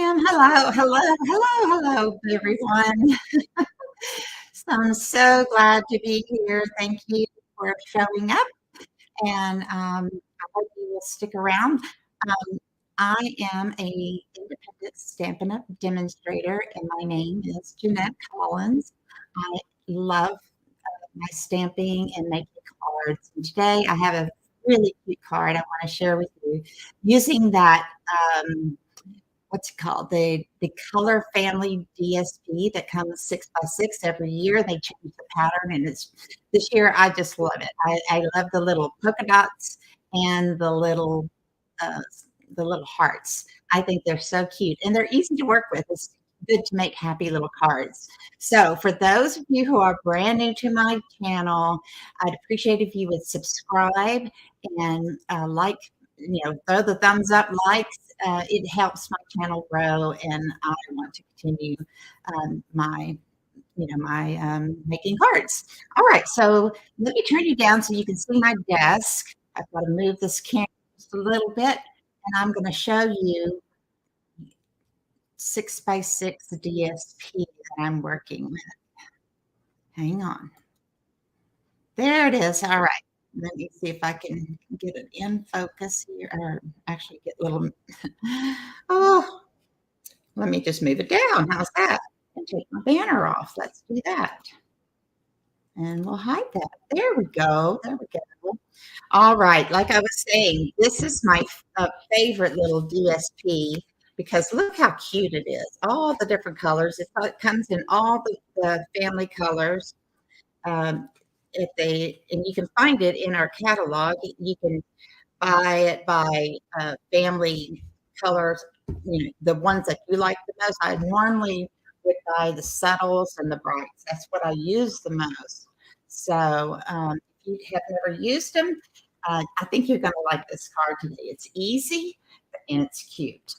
am. Hello, hello, hello, hello, everyone. So I'm so glad to be here. Thank you for showing up, and I hope you will stick around. Um, I am a independent Stampin' Up! Demonstrator, and my name is Jeanette Collins. I love my stamping and making cards. And today I have a really cute card I want to share with you using that. What's it called? The Color Family DSP that comes 6x6 every year. They change the pattern, and it's this year. I just love it. I love the little polka dots and uh, the little hearts. I think they're so cute, and they're easy to work with. It's good to make happy little cards. So, for those of you who are brand new to my channel, I'd appreciate if you would subscribe and like, throw the thumbs up, likes. It helps my channel grow, and I want to continue my making cards. All right, so let me turn you down so you can see my desk. I've got to move this camera just a little bit, and I'm going to show you 6x6 DSP that I'm working with. Hang on. There it is. All right. Let me see if I can get it in focus here, or actually get a little. Oh, let me just move it down. How's that? And take my banner off. Let's do that. And we'll hide that. There we go. There we go. All right. Like I was saying, this is my favorite little DSP because look how cute it is. All the different colors. It comes in all the family colors. And you can find it in our catalog. You can buy it by family colors, the ones that you like the most. I normally would buy the subtles and the brights. That's what I use the most. So if you have never used them, I think you're going to like this card today. It's easy and it's cute.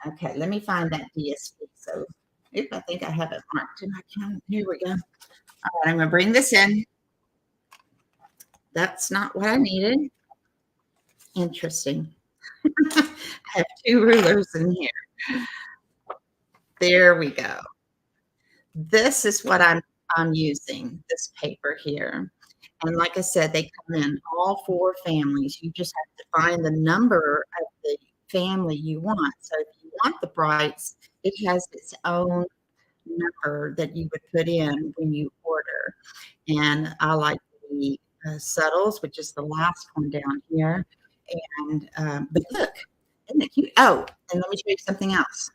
Okay, let me find that DSP. So if I think I have it marked in my calendar. Here we go. All right, I'm going to bring this in. That's not what I needed. Interesting. I have two rulers in here. There we go. This is what I'm using, this paper here. And like I said, they come in all four families. You just have to find the number of the family you want. So if you want the brights, it has its own number that you would put in when you order. And I like the subtles, which is the last one down here. And but look, isn't it cute? Oh, and let me show you something else.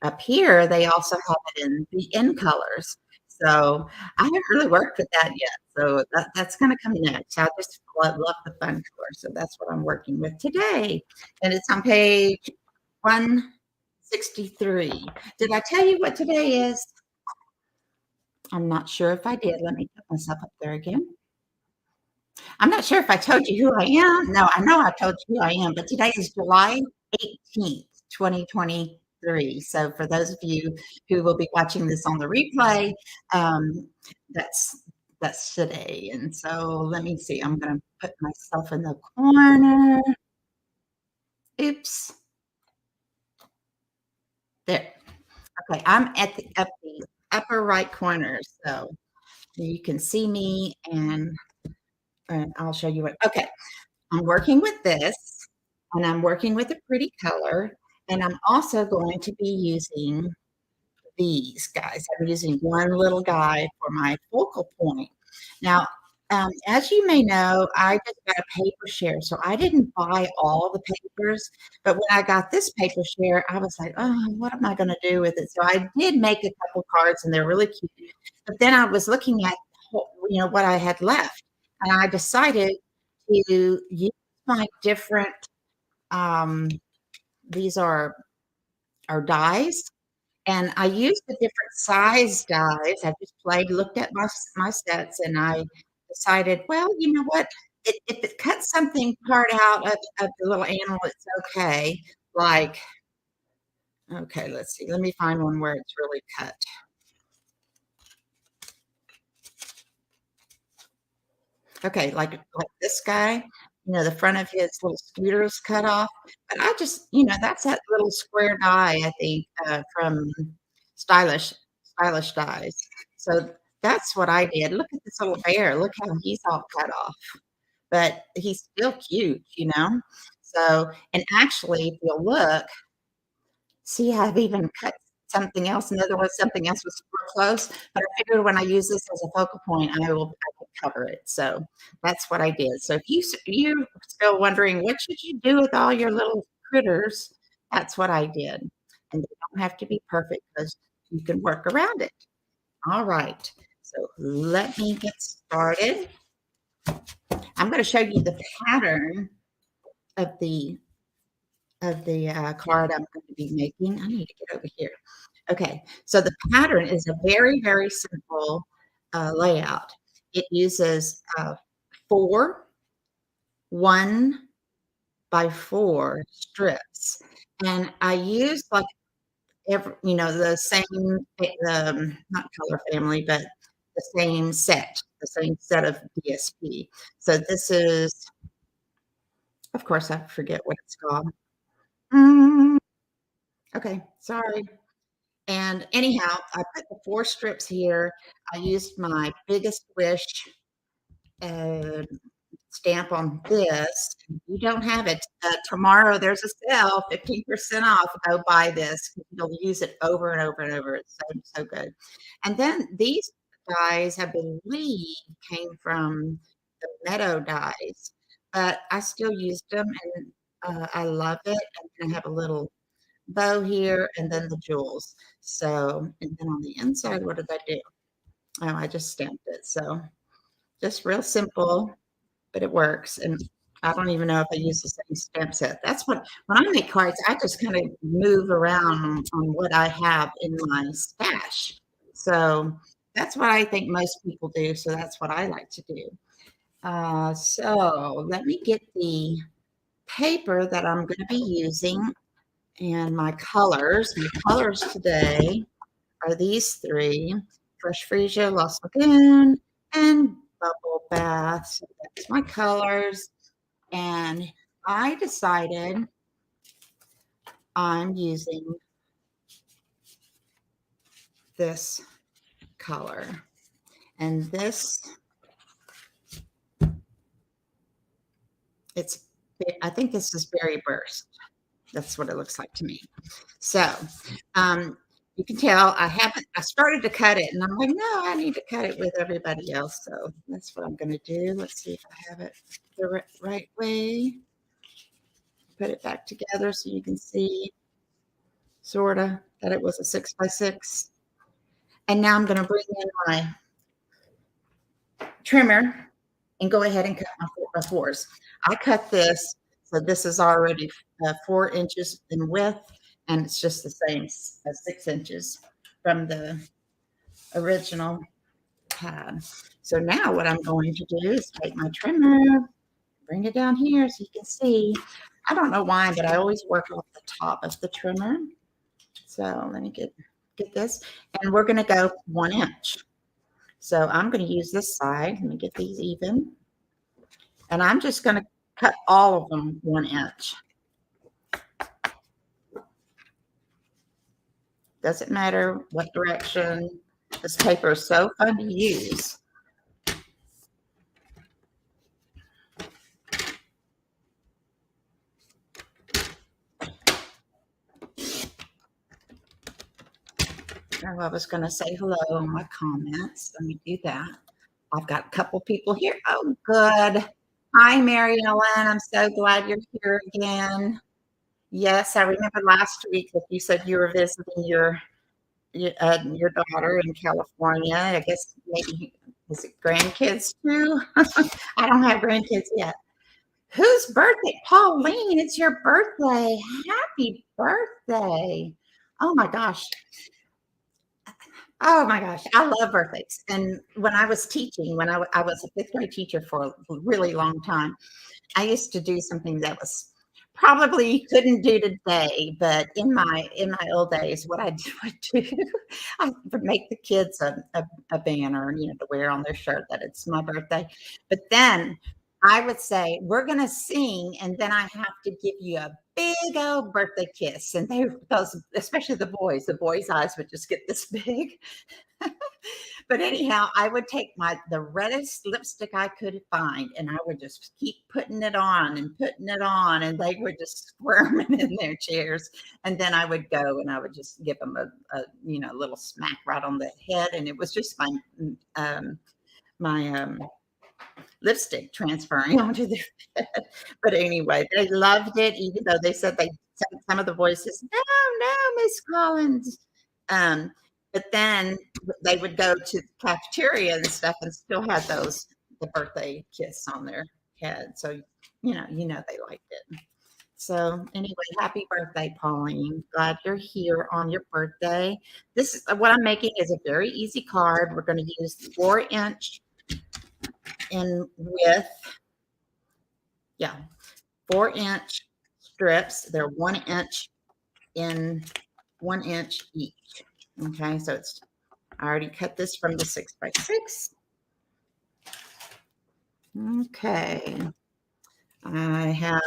Up here, they also have it in the in colors. So I haven't really worked with that yet. So that's going to come next. I just love the fun color. So that's what I'm working with today. And it's on page 163. Did I tell you what today is? I'm not sure if I did. Let me put myself up there again. I'm not sure if I told you who I am. No, I know I told you who I am, but today is July 18th, 2023. So for those of you who will be watching this on the replay, that's today. And so let me see. I'm going to put myself in the corner. Oops. There. Okay, I'm at the upper right corner, so you can see me, and I'll show you what. Okay, I'm working with this, and I'm working with a pretty color, and I'm also going to be using these guys. I'm using one little guy for my focal point. Now, as you may know, I just got a paper share, so I didn't buy all the papers, but when I got this paper share, I was like, oh, what am I going to do with it? So I did make a couple cards, and they're really cute. But then I was looking at, what I had left, and I decided to use my different, these are dies. And I used the different size dies. I just looked at my sets, and I decided, well, you know what? If it cuts something part out of the little animal, it's okay. Like, okay, let's see. Let me find one where it's really cut. Okay, like this guy. the front of his little scooter is cut off. But I just, that's that little square die, I think, from Stylish Stylish Dies. So that's what I did. Look at this little bear. Look how he's all cut off, but he's still cute. So, and actually, if you'll look, see, I've even cut something else. In other words, something else was super close, but I figured when I use this as a focal point, I could cover it. So that's what I did. So if you're still wondering what should you do with all your little critters, that's what I did. And they don't have to be perfect because you can work around it. All right. So let me get started. I'm going to show you the pattern of the card I'm going to be making. I need to get over here. Okay, so the pattern is a very, very simple layout. It uses 4 1x4 strips, and I use like the same not color family, but the same set of DSP. So this is, of course, I forget what it's called. Okay, sorry. And anyhow, I put the 4 strips here. I used my Biggest Wish uh, stamp on this. If you don't have it, tomorrow there's a sale, 15% off. Go buy this. You'll use it over and over and over. It's so good. And then these dies, I believe, came from the Meadow dies, but I still used them, and I love it. And I have a little bow here and then the jewels. So, and then on the inside, what did I do? Oh, I just stamped it. So just real simple, but it works. And I don't even know if I use the same stamp set. That's when I make cards, I just kind of move around on what I have in my stash. So that's what I think most people do. So that's what I like to do. So let me get the paper that I'm going to be using. And my colors today are these 3: Fresh Freesia, Lost Lagoon, and Bubble Bath. So that's my colors. And I decided I'm using this color. And this, I think this is Berry Burst. That's what it looks like to me. So, you can tell I started to cut it and I'm like, no, I need to cut it with everybody else. So that's what I'm going to do. Let's see if I have it the right way. Put it back together so you can see sort of that it was a 6x6. And now I'm going to bring in my trimmer and go ahead and cut my 4s. I cut this. So this is already 4 inches in width, and it's just the same as 6 inches from the original pad. So now what I'm going to do is take my trimmer, bring it down here so you can see. I don't know why, but I always work off the top of the trimmer. So let me get this, and we're going to go 1 inch. So I'm going to use this side. Let me get these even, and I'm just going to cut all of them 1 inch. Doesn't matter what direction. This paper is so fun to use. Oh, I was going to say hello in my comments. Let me do that. I've got a couple people here. Oh, good. Hi, Mary Ellen. I'm so glad you're here again. Yes, I remember last week that you said you were visiting your daughter in California. I guess maybe, is it grandkids too? I don't have grandkids yet. Whose birthday? Pauline, it's your birthday. Happy birthday. Oh my gosh. Oh my gosh, I love birthdays. And when I was teaching, when I was a 5th grade teacher for a really long time, I used to do something that was probably couldn't do today, but in my old days, what I would do, I would make the kids a banner, to wear on their shirt that it's my birthday. But then I would say, "We're gonna sing, and then I have to give you a big old birthday kiss." And those, especially the boys' eyes would just get this big. But anyhow, I would take the reddest lipstick I could find, and I would just keep putting it on and putting it on, and they were just squirming in their chairs. And then I would go and I would just give them a little smack right on the head, and it was just my lipstick transferring onto their head. But anyway, they loved it, even though they said some of the voices, "No, no, Miss Collins." Um, but then they would go to the cafeteria and stuff and still had the birthday kiss on their head. So, they liked it. So anyway, happy birthday, Pauline. Glad you're here on your birthday. This is what I'm making is a very easy card. We're going to use 4-inch in width. Yeah, 4-inch strips. They're 1-inch in 1-inch each. Okay, so I already cut this from the 6x6. Okay, I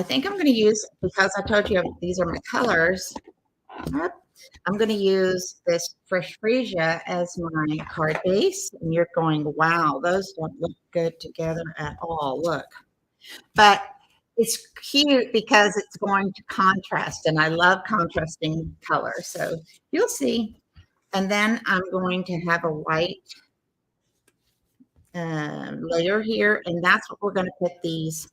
think I'm going to use, because I told you these are my colors, I'm going to use this Fresh Freesia as my card base. And you're going, wow, those don't look good together at all. Look. But it's cute because it's going to contrast, and I love contrasting color. So you'll see. And then I'm going to have a white layer here, and that's what we're going to put these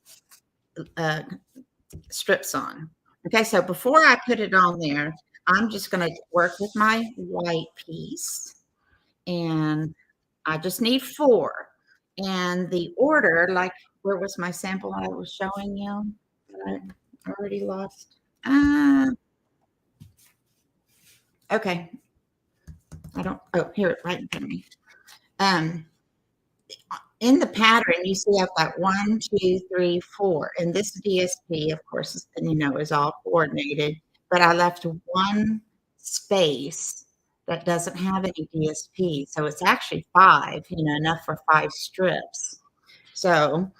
strips on. Okay, so before I put it on there, I'm just going to work with my white piece, and I just need 4. And the order, like, where was my sample I was showing you? I already lost. Okay. Here, right in front of me. In the pattern, you see I've got 1, 2, 3, 4. And this DSP, of course, is all coordinated. But I left one space that doesn't have any DSP. So it's actually 5, enough for 5 strips. So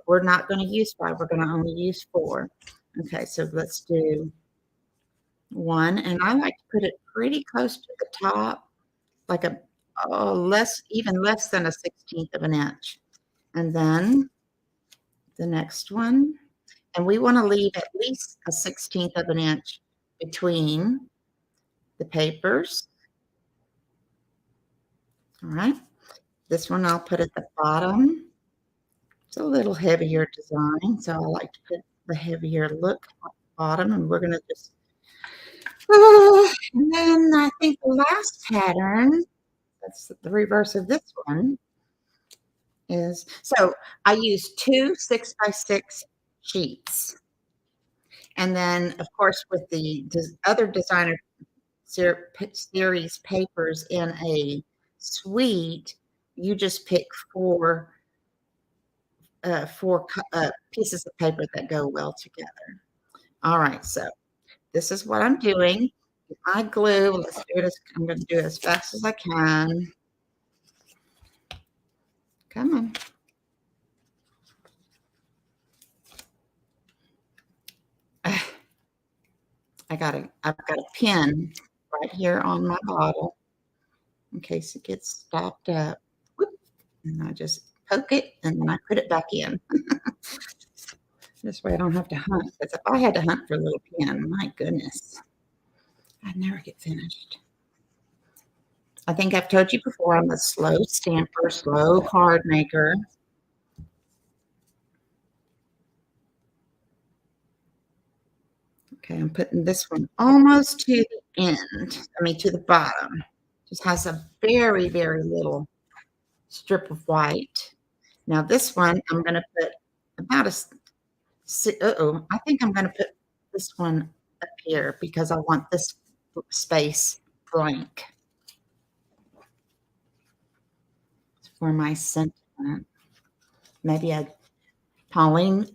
we're not going to use 5. We're going to only use 4. Okay, so let's do 1. And I like to put it pretty close to the top, like even less than a 16th of an inch. And then the next one. And we want to leave at least a 16th of an inch between the papers. All right. This one I'll put at the bottom. It's a little heavier design, so I like to put the heavier look at the bottom, and we're going to just, and then I think the last pattern, that's the reverse of this one, so I use 2 6x6 sheets. And then, of course, with the other designer series papers in a suite, you just pick 4 pieces of paper that go well together. All right, so this is what I'm doing. My glue, let's do it. I'm going to do it as fast as I can. Come on. I've got a pin right here on my bottle in case it gets stopped up. Whoop, and I just poke it, and then I put it back in. This way I don't have to hunt. Because if I had to hunt for a little pin, my goodness, I'd never get finished. I think I've told you before, I'm a slow stamper, slow card maker. Okay, I'm putting this one almost to the end. To the bottom. Just has a very, very little strip of white. Now this one, I'm going to put about I think I'm going to put this one up here because I want this space blank for my sentiment. Maybe Pauline,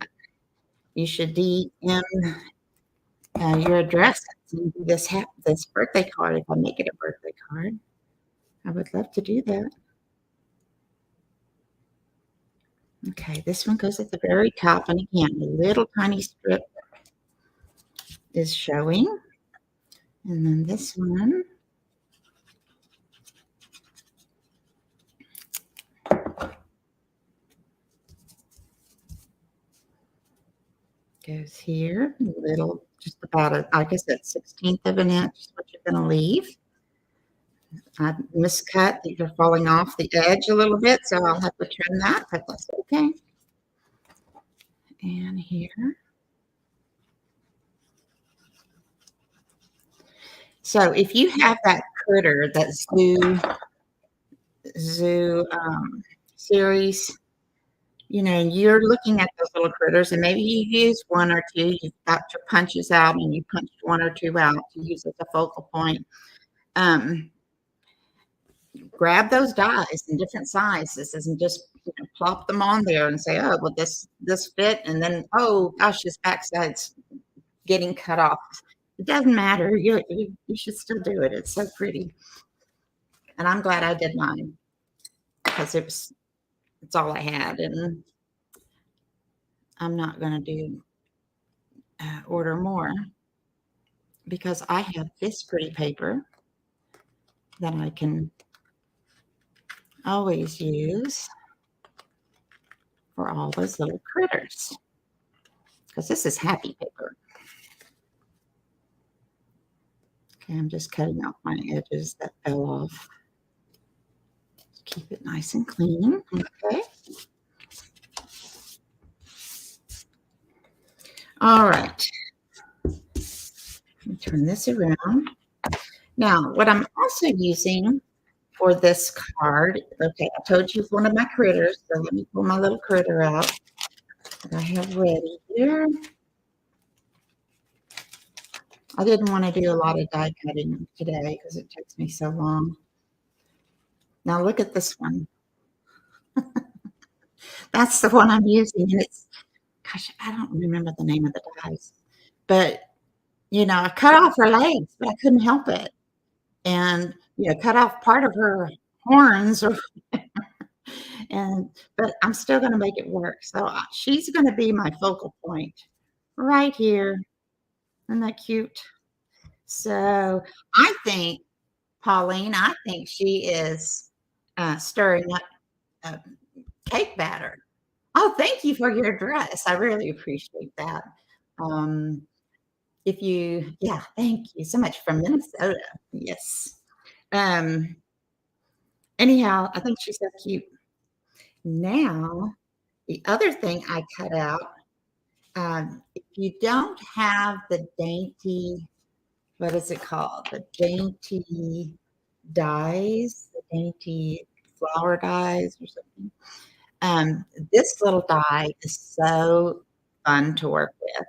you should DM your address and do this birthday card if I make it a birthday card. I would love to do that. Okay, this one goes at the very top, and again, the little tiny strip is showing. And then this one goes here, a little, just about a, I guess that's 1/16 of an inch is what you're going to leave. I miscut. These are falling off the edge a little bit, so I'll have to trim that, but that's okay. And here. So if you have that critter, that zoo series, you know, you're looking at those little critters, and maybe you use one or two. You've got your punches out, and you punched one or two out to use as a focal point. Grab those dies in different sizes and just plop them on there and say, oh, well, this fit, and then, oh gosh, this backside's getting cut off. It doesn't matter. You should still do it. It's so pretty, and I'm glad I did mine because it's all I had, and I'm not going to do order more because I have this pretty paper that I can always use for all those little critters, because this is happy paper. Okay, I'm just cutting off my edges that fell off. Keep it nice and clean. Okay. All right. Let me turn this around. Now, what I'm also using for this card, okay, I told you it's one of my critters, so let me pull my little critter out that I have ready here. I didn't want to do a lot of die cutting today because it takes me so long. Now look at this one. That's the one I'm using, and it's, gosh, I don't remember the name of the dies, but you know, I cut off her legs, but I couldn't help it, and cut off part of her horns, or but I'm still going to make it work. So she's going to be my focal point right here. Isn't that cute? So I think, Pauline, I think she is stirring up cake batter. Oh, thank you for your dress. I really appreciate that. Yeah, thank you so much, from Minnesota. Yes. Um, Anyhow, I think she's so cute. Now, the other thing I cut out, if you don't have the dainty, what is it called? The dainty dies, the dainty flower dies or something. This little die is so fun to work with.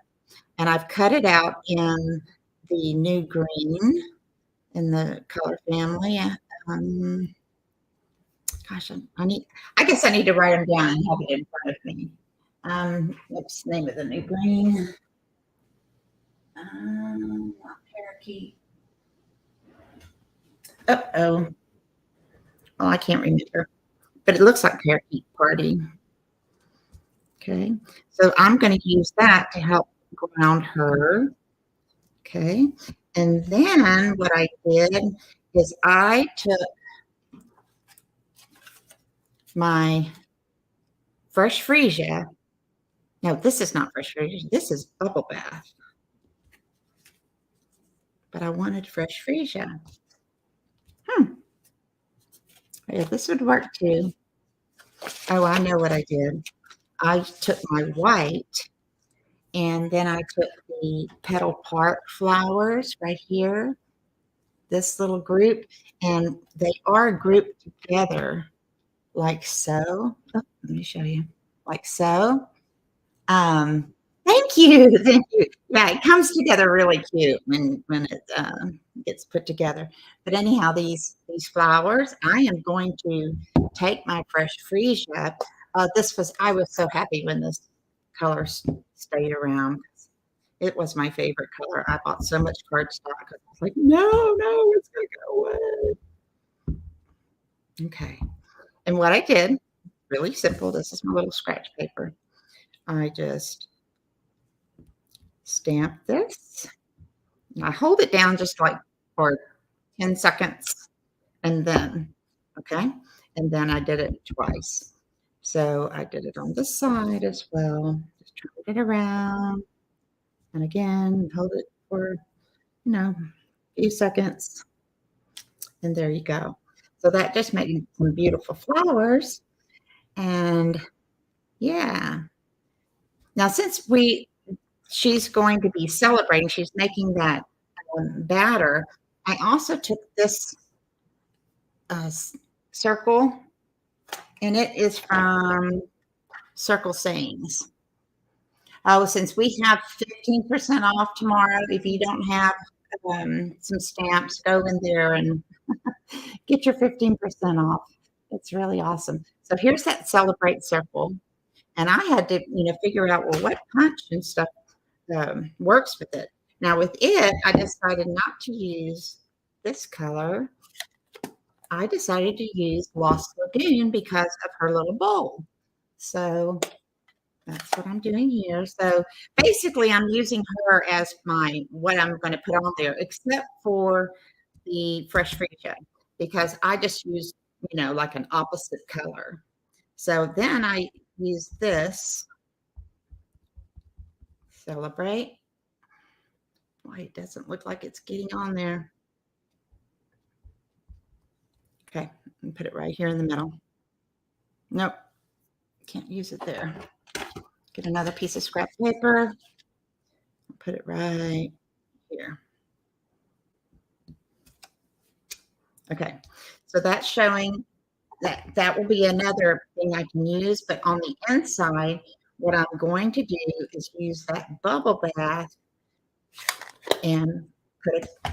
And I've cut it out in the new green in the color family. Gosh, I guess I need to write them down and have it in front of me. What's the name of the new green? Not parakeet. Oh, I can't remember, but it looks like parakeet party. Okay, so I'm going to use that to help ground her. Okay, and then what I did is I took my fresh freesia. No, this is not fresh freesia. This is bubble bath. But I wanted fresh freesia. Yeah, this would work too. Oh, I know what I did. I took my white, and then I took the Petal Park flowers right here, this little group, and they are grouped together like so. Oh, let me show you. Like so. Thank you. Thank you. Yeah, it comes together really cute when it gets put together. But anyhow, these flowers, I am going to take my fresh freesia. I was so happy when this color stayed around. It was my favorite color. I bought so much cardstock. I was like, no, it's going to go away. Okay. And what I did, really simple. This is my little scratch paper. I just stamp this. I hold it down just like for 10 seconds and then, okay? And then I did it twice. So I did it on this side as well. Just turn it around. And again, hold it for, a few seconds. And there you go. So that just made some beautiful flowers. And yeah. Now, since she's going to be celebrating, she's making that batter. I also took this circle, and it is from Circle Sayings. Oh, since we have 15% off tomorrow, if you don't have some stamps, go in there and get your 15% off. It's really awesome. So here's that Celebrate circle. And I had to, figure out, well, what punch and stuff works with it. Now with it, I decided not to use this color. I decided to use Lost Lagoon because of her little bowl. So that's what I'm doing here. So basically I'm using her as what I'm going to put on there, except for the Fresh Freesia, because I just use, like an opposite color. So then I use this Celebrate. Why it doesn't look like it's getting on there. Okay, and put it right here in the middle. Nope, can't use it there. Get another piece of scrap paper, put it right here. Okay, so that's showing that will be another thing I can use, but on the inside, what I'm going to do is use that bubble bath and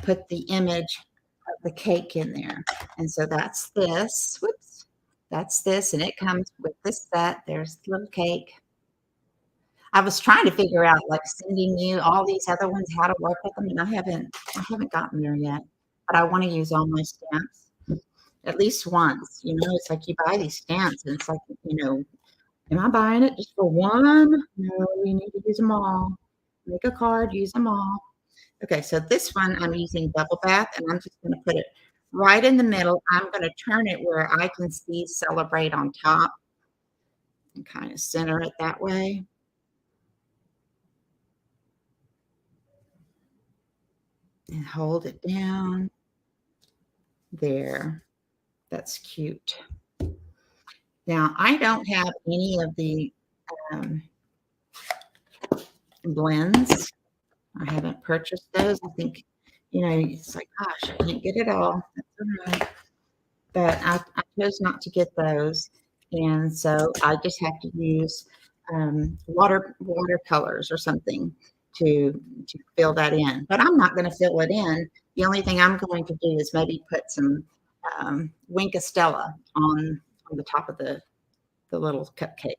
put the image of the cake in there. And so that's this. Whoops. That's this, and it comes with this set. There's the little cake. I was trying to figure out, like, sending you all these other ones, how to work with them, and I haven't gotten there yet. But I want to use all my stamps at least once. It's like you buy these stamps, and it's like, am I buying it just for one? No, you need to use them all. Make a card, use them all. Okay, so this one I'm using Bubble Bath, and I'm just going to put it right in the middle. I'm going to turn it where I can see Celebrate on top and kind of center it that way. And hold it down. There. That's cute. Now, I don't have any of the blends. I haven't purchased those. I think, it's like, gosh, I can't get it all. That's all right. But I chose not to get those. And so I just have to use watercolors or something to fill that in. But I'm not going to fill it in. The only thing I'm going to do is maybe put some Wink Estella on the top of the little cupcake.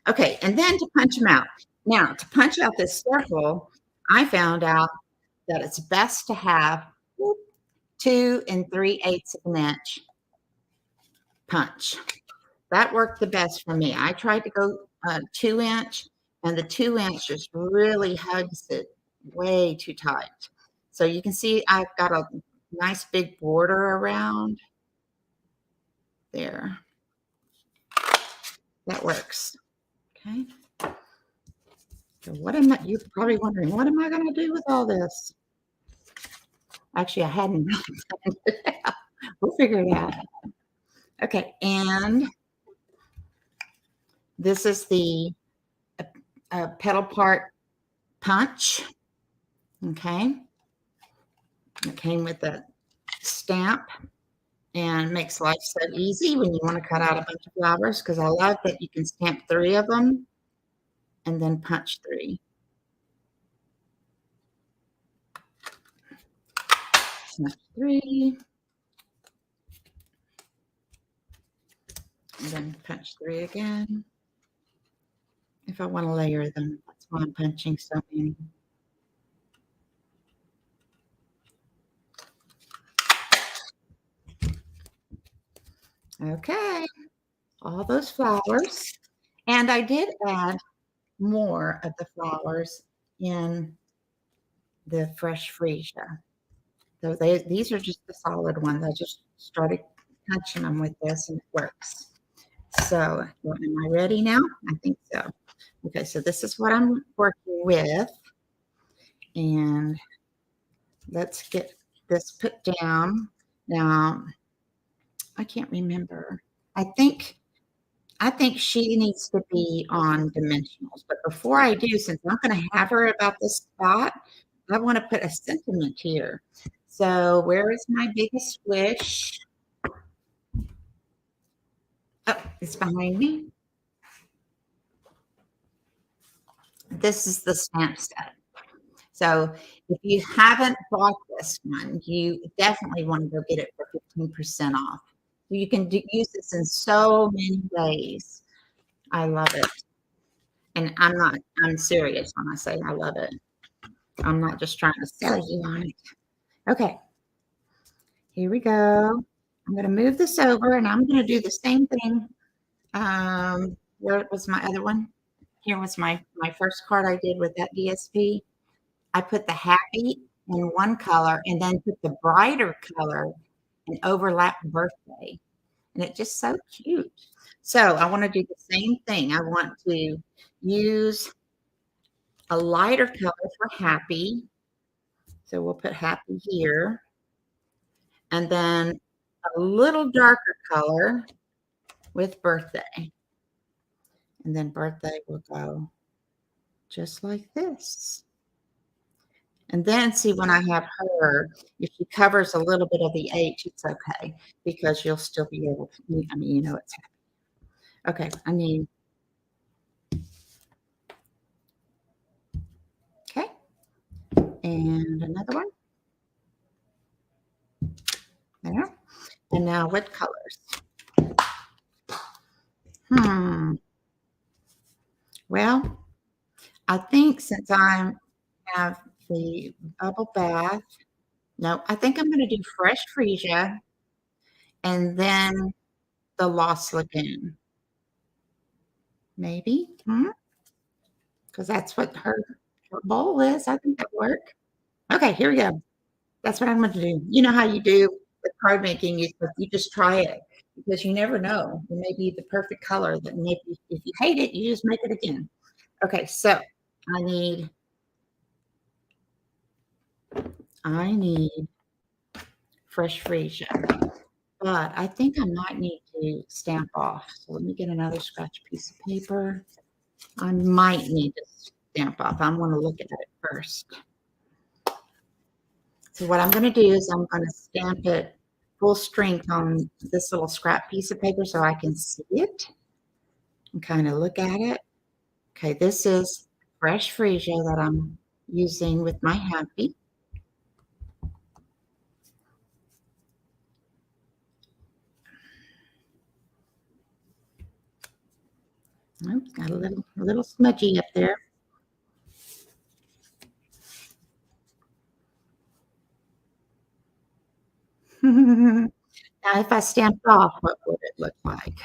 Okay, and then to punch them out. Now, to punch out this circle, I found out that it's best to have 2 3/8 of an inch punch. That worked the best for me. I tried to go 2-inch, and the 2-inch just really hugs it way too tight. So you can see I've got a nice big border around there. That works. Okay. So you're probably wondering, what am I going to do with all this? Actually, I hadn't. We'll figure it out. Okay, and this is the petal part punch. Okay. It came with a stamp and makes life so easy when you want to cut out a bunch of flowers, because I love that you can stamp 3 of them and then punch 3. Punch 3. And then punch 3 again. If I want to layer them, that's why I'm punching so many. Okay, all those flowers. And I did add more of the flowers in the fresh freesia. So these are just the solid ones. I just started touching them with this and it works. So am I ready now? I think so. Okay, so this is what I'm working with. And let's get this put down. Now, I can't remember. I think she needs to be on dimensionals. But before I do, since I'm going to have her about this spot, I want to put a sentiment here. So where is my biggest wish? Oh, it's behind me. This is the stamp set. So if you haven't bought this one, you definitely want to go get it for 15% off. You can use this in so many ways. I love it. And I'm serious when I say I love it. I'm not just trying to sell you on it. Okay, here we go. I'm going to move this over and I'm going to do the same thing. Where was my other one? Here was my first card I did with that DSP. I put the happy in one color and then put the brighter color and overlap birthday. And it's just so cute. So I want to do the same thing. I want to use a lighter color for happy. So we'll put happy here. And then a little darker color with birthday. And then birthday will go just like this. And then see when I have her, if she covers a little bit of the H, it's okay because you'll still be able to, I mean, you know, it's happy. Okay, I need, okay. And another one. There. And now what colors? Well, I think since I have the bubble bath, no, I think I'm going to do fresh freesia and then the Lost Lagoon. Maybe, because that's what her bowl is. I think that work. Okay, here we go. That's what I'm going to do. You know how you do with card making, you just try it because you never know. It may be the perfect color that maybe if you hate it, you just make it again. Okay, so I need fresh freesia, but I think I might need to stamp off. So let me get another scratch piece of paper. I might need to stamp off. I'm going to look at it first. So what I'm going to do is I'm going to stamp it full strength on this little scrap piece of paper so I can see it and kind of look at it. Okay, this is fresh freesia that I'm using with my happy. Oops, got a little smudgy up there. Now, if I stamped off, what would it look like?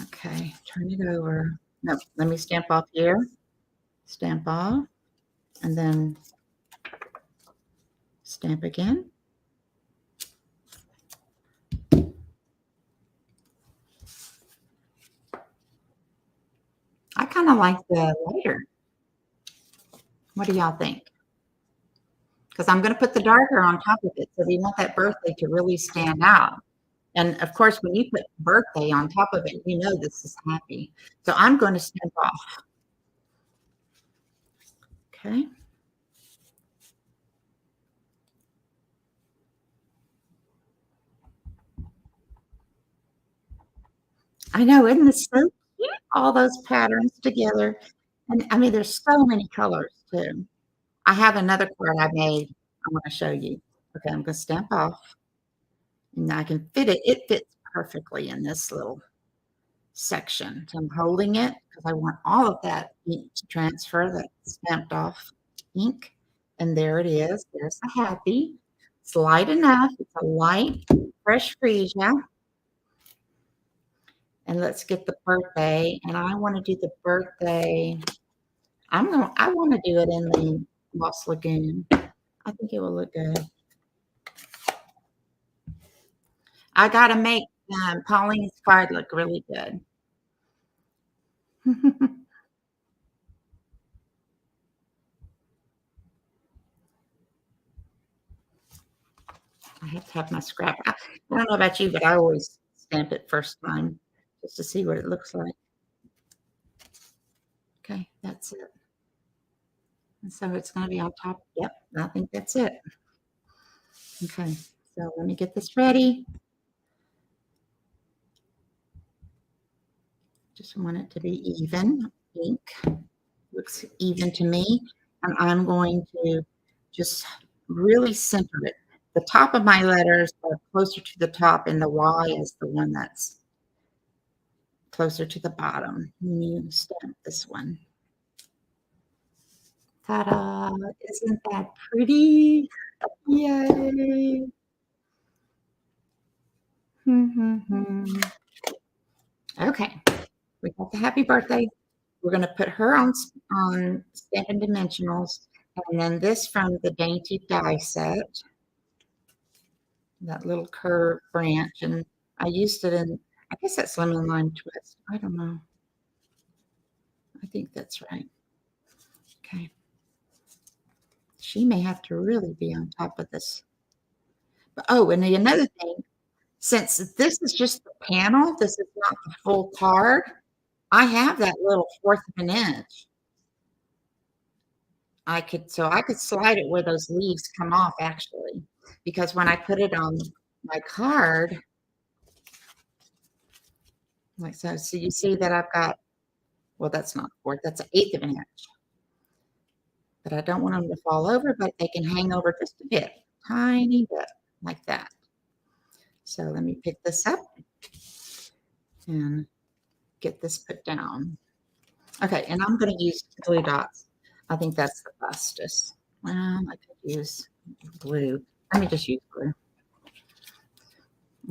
Okay, turn it over. No, let me stamp off here. Stamp off, and then stamp again. I kind of like the lighter. What do y'all think? Because I'm going to put the darker on top of it, so we want that birthday to really stand out. And of course, when you put birthday on top of it, you know this is happy. So I'm going to stamp off. Okay. I know, isn't this so cute? All those patterns together. And I mean, there's so many colors too. I have another card I made. I want to show you. Okay, I'm going to stamp off. And I can fit it. It fits perfectly in this little section. So I'm holding it because I want all of that ink to transfer, that stamped off ink. And there it is. There's the happy. It's light enough. It's a light, fresh freesia. And let's get the birthday. And I want to do the birthday. I want to do it in the Lost Lagoon. I think it will look good. I got to make Pauline's card look really good. I have to have my scrap. I don't know about you, but I always stamp it first time just to see what it looks like. Okay, that's it. And so it's going to be on top. Yep, I think that's it. Okay, so let me get this ready. Just want it to be even. Ink looks even to me. And I'm going to just really center it. The top of my letters are closer to the top, and the Y is the one that's closer to the bottom. When you stamp this one. Ta-da! Isn't that pretty? Yay! Okay, we got the happy birthday. We're going to put her on Stampin' Dimensionals, and then this from the Dainty die set, that little curved branch, and I used it in, I guess that's Lemon Lime Twist. I don't know. I think that's right. Okay. She may have to really be on top of this. But, oh, and another thing, since this is just the panel, this is not the full card, I have that little 1/4 of an inch. I could slide it where those leaves come off actually, because when I put it on my card, like so, so you see that I've got, well, that's not 1/4, that's 1/8 of an inch. But I don't want them to fall over, but they can hang over just a bit, tiny bit, like that. So let me pick this up and get this put down. Okay, and I'm going to use glue dots. I think that's the fastest. Well, I could use glue. Let me just use glue.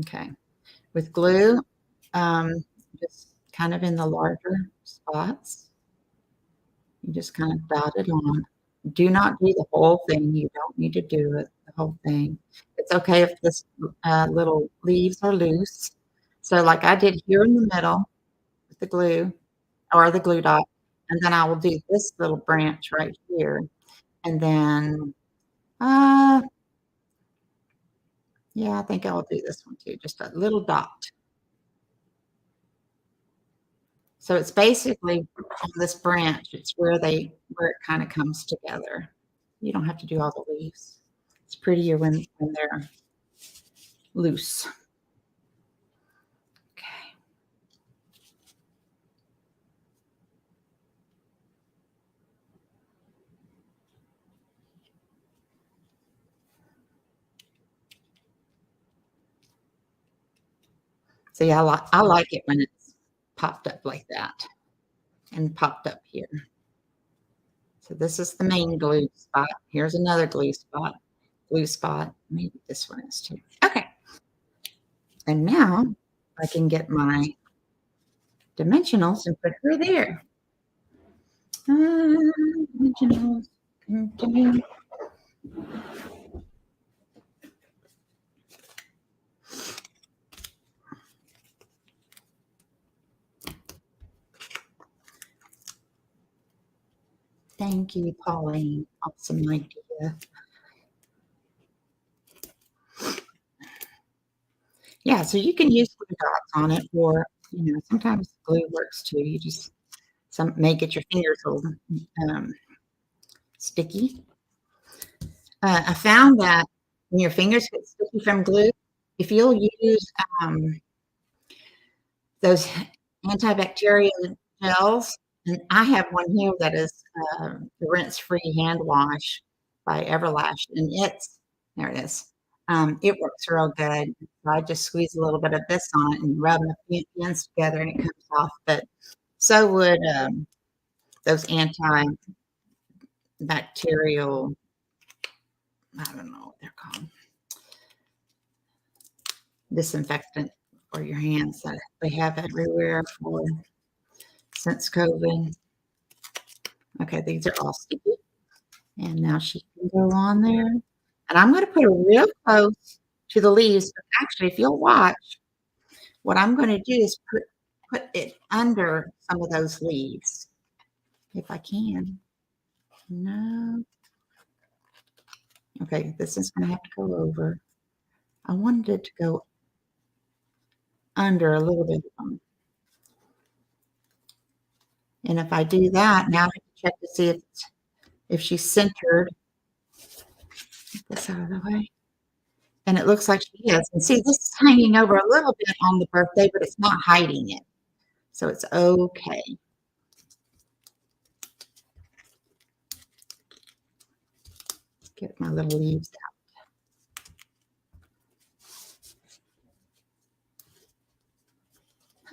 Okay, with glue, just kind of in the larger spots, you just kind of dot it on. Do not do the whole thing. You don't need to do it, the whole thing. It's okay if this little leaves are loose. So like I did here in the middle with the glue or the glue dot, and then I will do this little branch right here. And then, yeah, I think I will do this one too, just a little dot. So it's basically on this branch, it's where it kind of comes together. You don't have to do all the leaves. It's prettier when they're loose. Okay. See, I like it when it's popped up like that and popped up here. So this is the main glue spot. Here's another glue spot. Maybe this one is too. Okay. And now I can get my dimensionals and put her there. Dimensionals. Continue. Thank you, Pauline. Awesome idea. Yeah, so you can use glue dots on it, or sometimes glue works too. You just may get your fingers a little sticky. I found that when your fingers get sticky from glue, if you'll use those antibacterial gels, and I have one here that is the rinse-free hand wash by Everlash, and there it is. It works real good. So I just squeeze a little bit of this on it and rub the ends together, and it comes off. But so would those antibacterial, I don't know what they're called, disinfectant for your hands that they have everywhere since COVID. Okay, these are all sticky. And now she can go on there. And I'm going to put her real close to the leaves. But actually, if you'll watch, what I'm going to do is put it under some of those leaves, if I can. No. Okay, this is going to have to go over. I wanted it to go under a little bit. And if I do that, now I can check to see if she's centered. Get this out of the way. And it looks like she is. And see, this is hanging over a little bit on the birthday, but it's not hiding it. So it's okay. Get my little leaves out.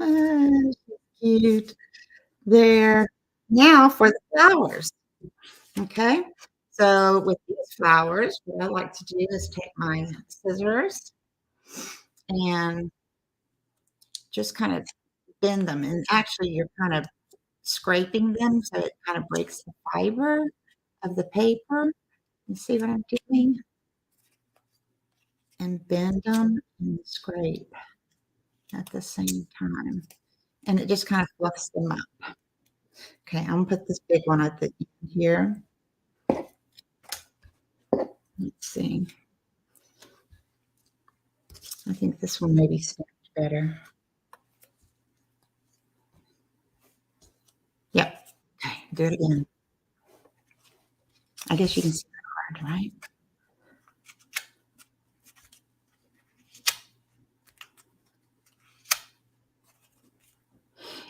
Oh, cute. There. Now for the flowers. Okay. So with these flowers, what I like to do is take my scissors and just kind of bend them. And actually, you're kind of scraping them so it kind of breaks the fiber of the paper. You see what I'm doing? And bend them and scrape at the same time. And it just kind of fluffs them up. Okay, I'm going to put this big one at the end here. Let's see. I think this one maybe stamped better. Yep. Okay, do it again. I guess you can see the card, right?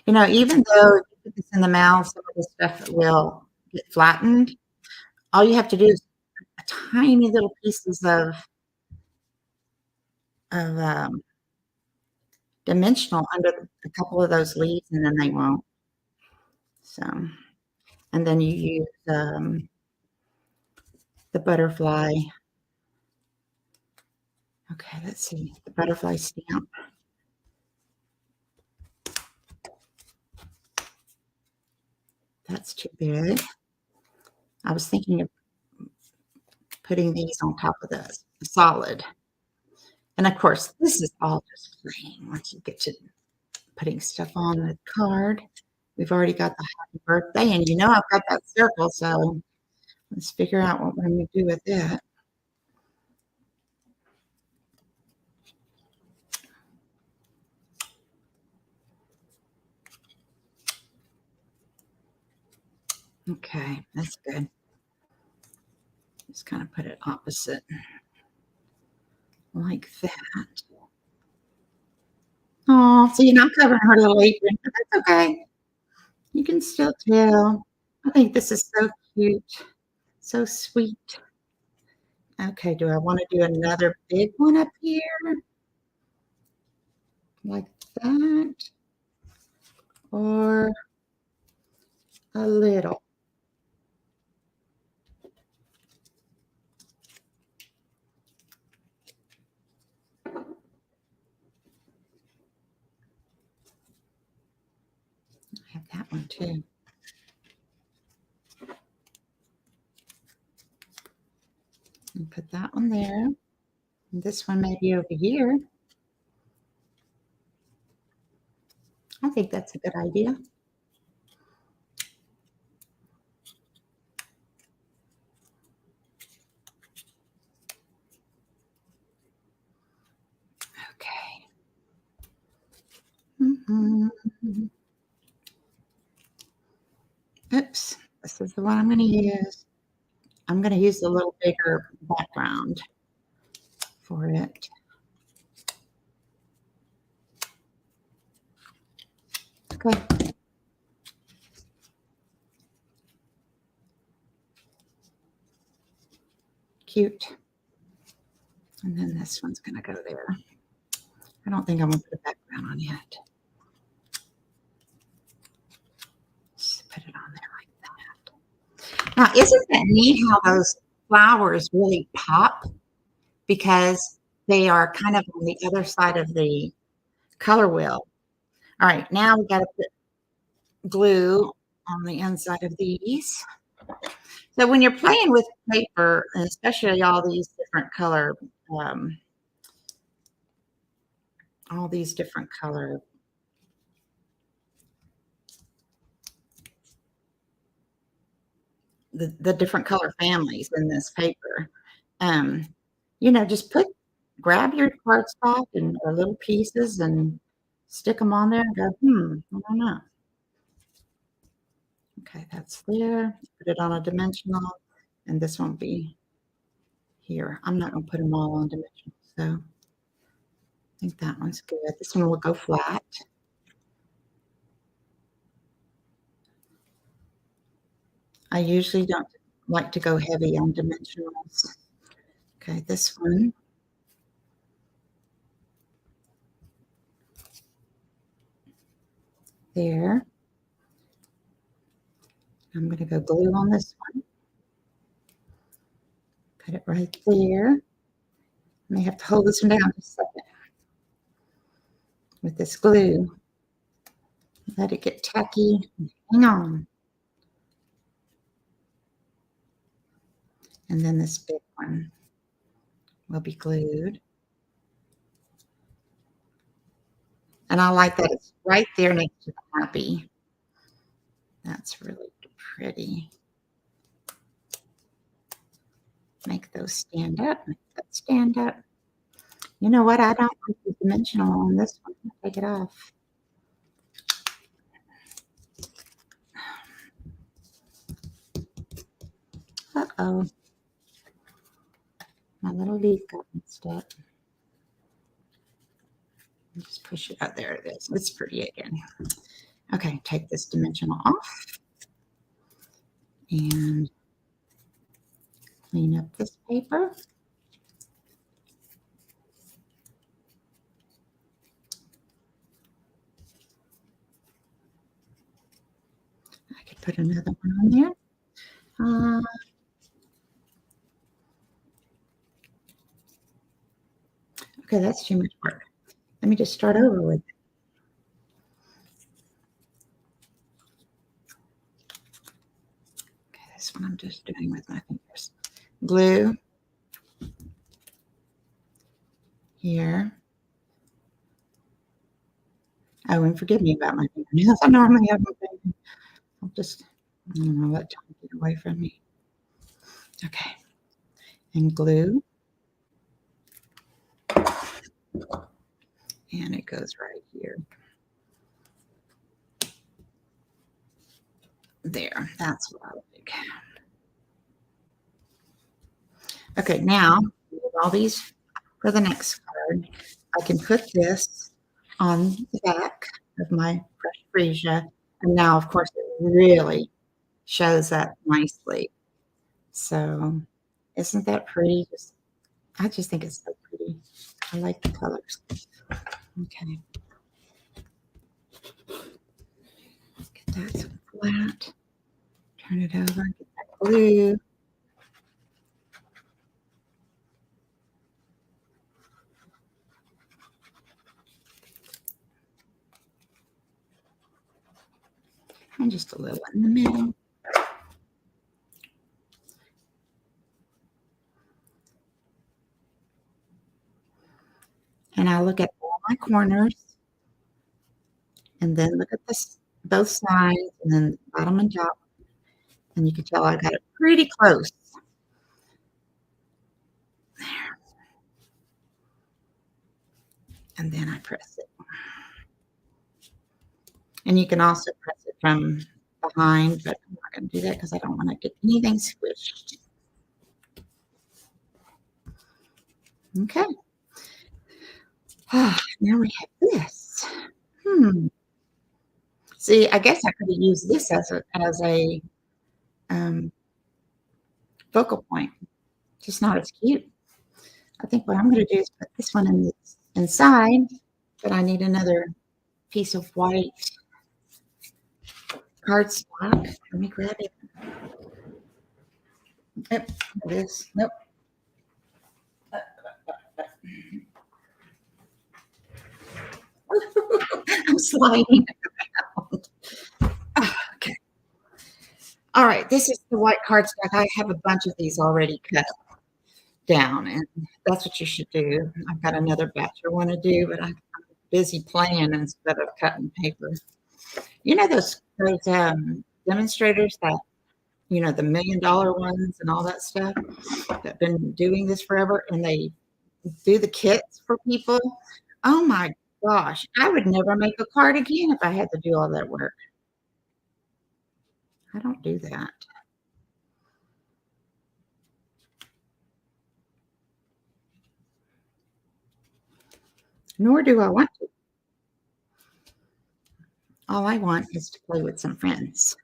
You know, even though you put this in the mouth, some of the stuff will get flattened. All you have to do is a tiny little pieces of dimensional under a couple of those leaves, and then they won't. So, and then you use the butterfly. Okay, let's see, the butterfly stamp. That's too big. I was thinking of putting these on top of the solid. And of course, this is all just plain once you get to putting stuff on the card. We've already got the happy birthday, and you know I've got that circle, so let's figure out what we're going to do with it. Okay, that's good. Just kind of put it opposite like that. Oh, see, I'm covering her little apron, but that's okay. You can still tell. I think this is so cute, so sweet. Okay, do I want to do another big one up here? Like that? Or a little? I have that one too. And put that one there. And this one may be over here. I think that's a good idea. Okay. Oops, this is the one I'm going to use. I'm going to use a little bigger background for it. Okay. Cute. And then this one's going to go there. I don't think I'm going to put a background on yet. Just put it on there like that. Now, isn't that neat how those flowers really pop? Because they are kind of on the other side of the color wheel. All right, now we got to put glue on the inside of these. So when you're playing with paper, and especially all these different color, um, all these different color, the different color families in this paper, um, just grab your cardstock and or little pieces and stick them on there and go, I don't know. Okay, that's there. Put it on a dimensional, and this won't be here. I'm not going to put them all on dimensional, so I think that one's good. This one will go flat. I usually don't like to go heavy on dimensionals. Okay, this one. There. I'm going to go glue on this one. Put it right there. I may have to hold this one down just a second with this glue. Let it get tacky. Hang on. And then this big one will be glued. And I like that it's right there next to the happy. That's really pretty. Make those stand up. Make that stand up. You know what? I don't like the dimensional on this one. Take it off. Uh-oh. My little leaf got mixed up. Just push it out. There it is. It's pretty again. Okay, take this dimensional off and clean up this paper. I could put another one on there. Okay, that's too much work. Let me just start over with it. Okay, this one I'm just doing with my fingers. Glue here. Oh, and forgive me about my fingernails. I normally have my finger. I don't know, let time get away from me. Okay, and glue. And it goes right here. There, that's what I like. Okay, now with all these for the next card, I can put this on the back of my fresh freesia. And now, of course, it really shows that nicely. So isn't that pretty? I just think it's so pretty. I like the colors. Okay. Get that flat. Turn it over. Get that glue. And just a little in the middle. And I look at all my corners and then look at this both sides and then bottom and top. And you can tell I got it pretty close. There. And then I press it. And you can also press it from behind, but I'm not going to do that because I don't want to get anything squished. Okay. Now we have this. See, I guess I could have used this as a focal point. Just not as cute. I think what I'm going to do is put this one inside, but I need another piece of white cardstock. Let me grab it. Yep, it is. Nope. I'm sliding around. Okay. All right. This is the white cardstock. I have a bunch of these already cut down, and that's what you should do. I've got another batch I want to do, but I'm busy playing instead of cutting paper. You know those demonstrators that the $1 million ones and all that stuff that been doing this forever, and they do the kits for people. Oh my gosh, I would never make a card again if I had to do all that work. I don't do that. Nor do I want to. All I want is to play with some friends.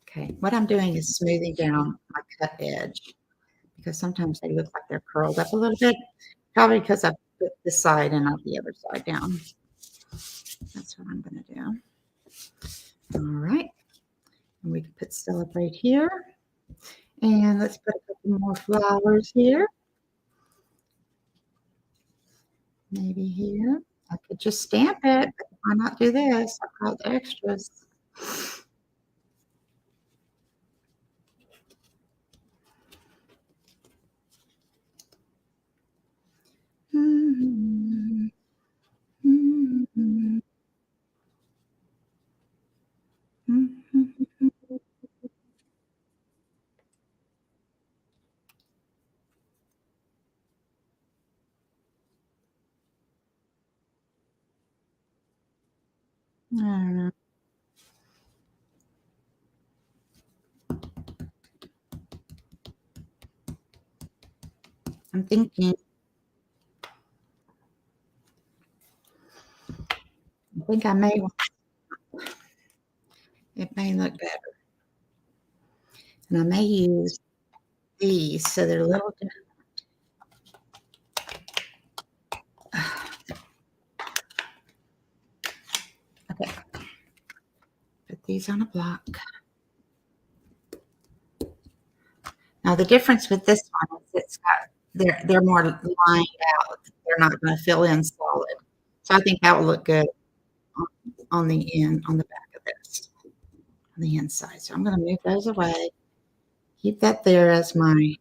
Okay, what I'm doing is smoothing down my cut edge because sometimes they look like they're curled up a little bit, probably because I put this side and not the other side down. That's what I'm going to do. All right, and we can put celebrate here. And let's put a couple more flowers here. Maybe here. I could just stamp it, but why not do this? I've got the extras. Mm-hmm. Mm-hmm. Mm-hmm. I don't know. I'm thinking. I think I may. It may look better, and I may use these so they're a little different. Okay, put these on a block. Now the difference with this one is they're more lined out. They're not going to fill in solid. So I think that will look good on the back of this, on the inside. So I'm going to move those away. Keep that there as my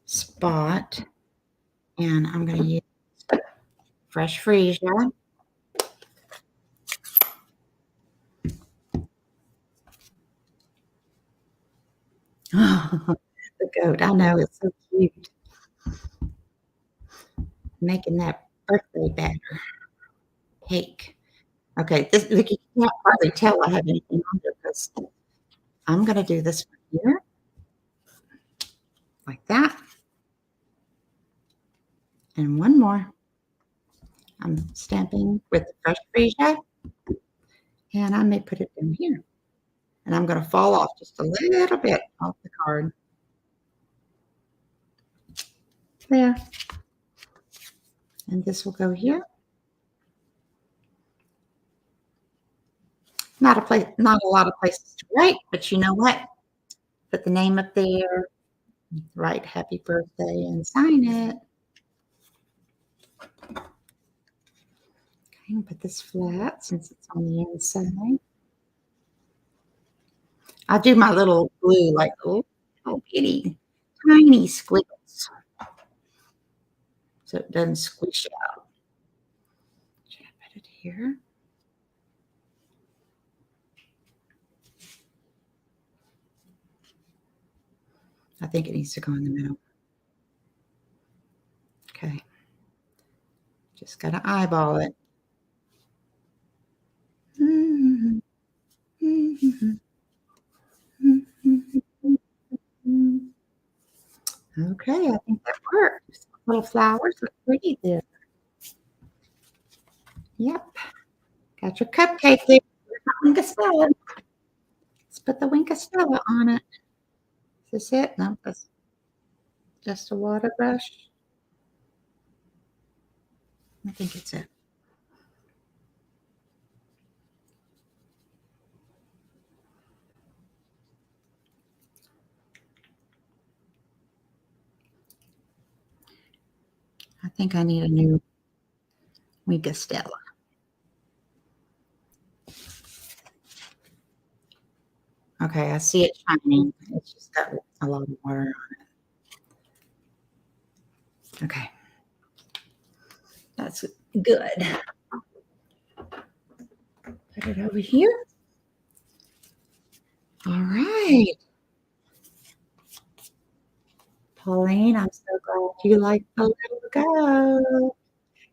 spot. And I'm going to use fresh freesia. The goat, I know, it's so cute. Making that birthday batter cake. Okay, this look, you can't hardly tell I have anything on there because I'm going to do this one here, like that. And one more. I'm stamping with the fresh freesia, and I may put it in here. And I'm going to fall off just a little bit off the card. There. And this will go here. Not a lot of places to write, but you know what? Put the name up there, write happy birthday, and sign it. Okay, and put this flat since it's on the inside. I'll do my little glue like little bitty, tiny squiggles so it doesn't squish out. Should I put it here? I think it needs to go in the middle. Okay. Just got to eyeball it. Okay, I think that works. Little flowers look pretty there. Yep. Got your cupcake there. Wink of Stella. Let's put the Wink of Stella on it. Is this it? No, that's just a water brush. I think it's it. think I need a new Wigastella. Okay, I see it shining. It's just got a lot of water on it. Okay, that's good. Put it over here. All right. Pauline, I'm so glad you like the little girl.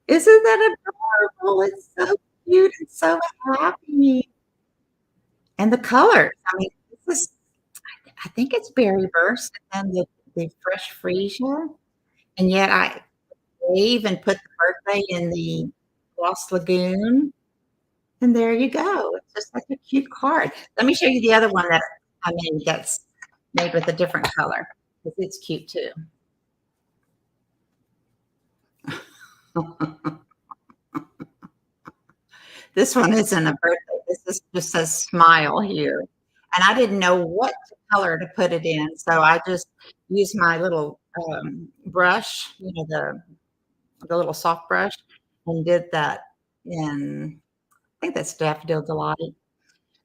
Isn't that adorable? It's so cute and so happy. And the colors. I mean, this is, I think it's berry burst and then the fresh freesia. And yet they even put the birthday in the Lost Lagoon. And there you go. It's just like a cute card. Let me show you the other one that I made that's made with a different color because it's cute too. This one isn't a birthday. This just says smile here. And I didn't know what color to put it in. So I just used my little brush, the little soft brush, and did that in, I think that's Daffodil Delight.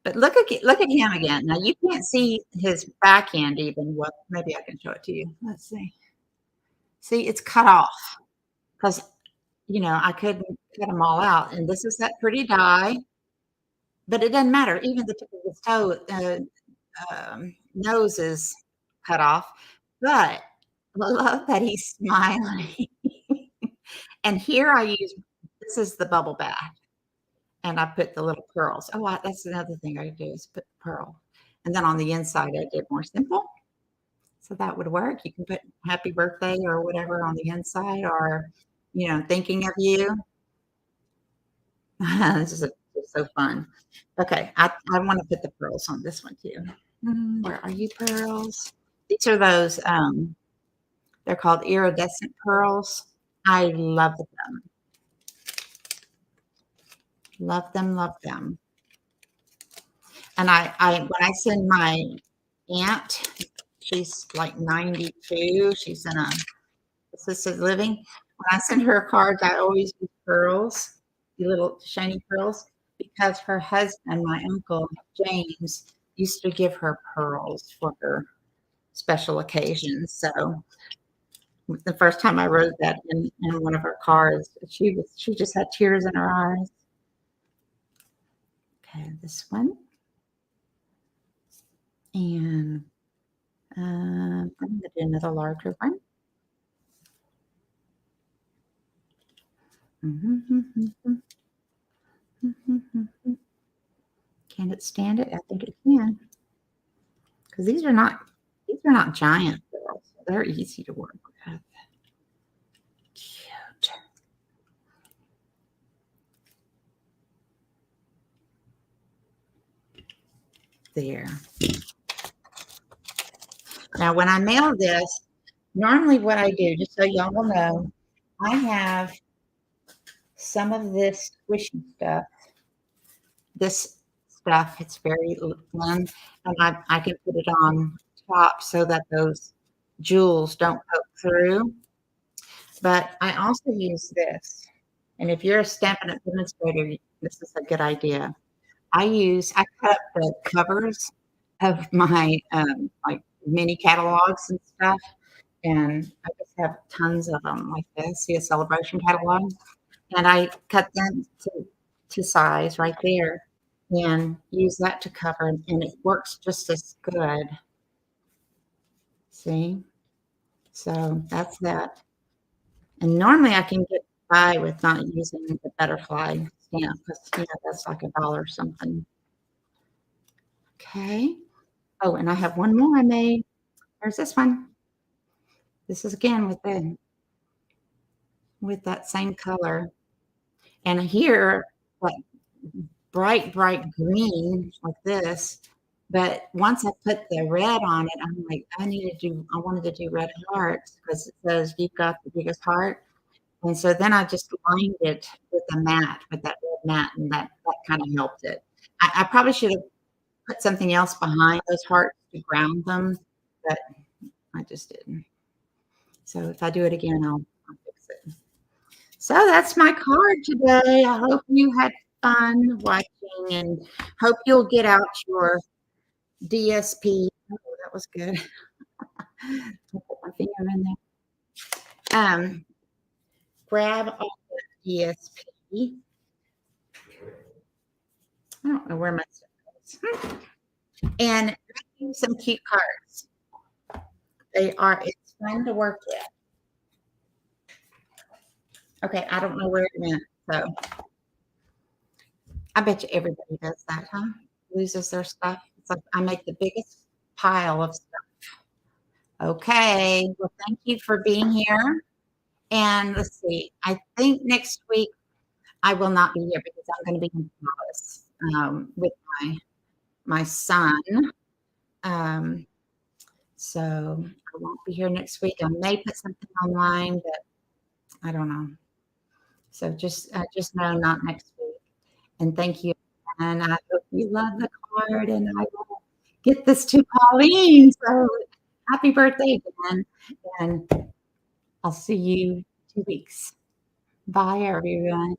But look at him again. Now you can't see his back end even. What? Maybe I can show it to you. Let's see. See, it's cut off because I couldn't cut them all out. And this is that pretty dye, but it doesn't matter. Even the tip of his toe nose is cut off. But I love that he's smiling. And here I use this is the bubble bath. And I put the little pearls. Oh, that's another thing I do is put the pearl. And then on the inside, I did more simple. So that would work. You can put happy birthday or whatever on the inside or, thinking of you. This is just so fun. Okay. I want to put the pearls on this one too. Where are you, pearls? These are those, they're called iridescent pearls. I love them. Love them, love them. And when I send my aunt, she's like 92. She's in a assisted living. When I send her cards, I always use pearls, the little shiny pearls, because her husband, my uncle James, used to give her pearls for her special occasions. So the first time I wrote that in one of her cards, she just had tears in her eyes. Okay, this one. And I'm going to do another larger one. Can it stand it? I think it can. Because these are not giant pearls. They're easy to work with. Cute. There. Now, when I mail this, normally what I do, just so y'all will know, I have some of this squishy stuff. This stuff, it's very thin, and I can put it on top so that those jewels don't poke through. But I also use this. And if you're a Stampin' Up! Demonstrator, this is a good idea. I cut up the covers of my like mini catalogs and stuff, and I just have tons of them like this. See a celebration catalog, and I cut them to size right there, and use that to cover, and it works just as good. See, so that's that. And normally I can get by with not using the butterfly stamp because that's like $1 something. Okay. Oh, and I have one more I made. Where's this one? This is again with that same color. And here, like bright green like this. But once I put the red on it, I'm like, I wanted to do red hearts because it says you've got the biggest heart. And so then I just lined it with a matte, with that red matte, and that kind of helped it. I probably should have put something else behind those hearts to ground them, but I just didn't. So if I do it again, I'll fix it. So that's my card today. I hope you had fun watching and hope you'll get out your DSP. Oh, that was good. I'll put my finger in there. Grab all the DSP. I don't know where my stuff is. And make some cute cards. It's fun to work with. Okay, I don't know where it went. So I bet you everybody does that, huh? Loses their stuff. It's like I make the biggest pile of stuff. Okay. Well, thank you for being here. And let's see. I think next week I will not be here because I'm going to be in Dallas with my son. Um, so I won't be here next week. I may put something online, but I don't know. So just know not next week. And thank you. And I hope you love the card. And I will get this to Pauline. So happy birthday again. And I'll see you 2 weeks. Bye, everyone.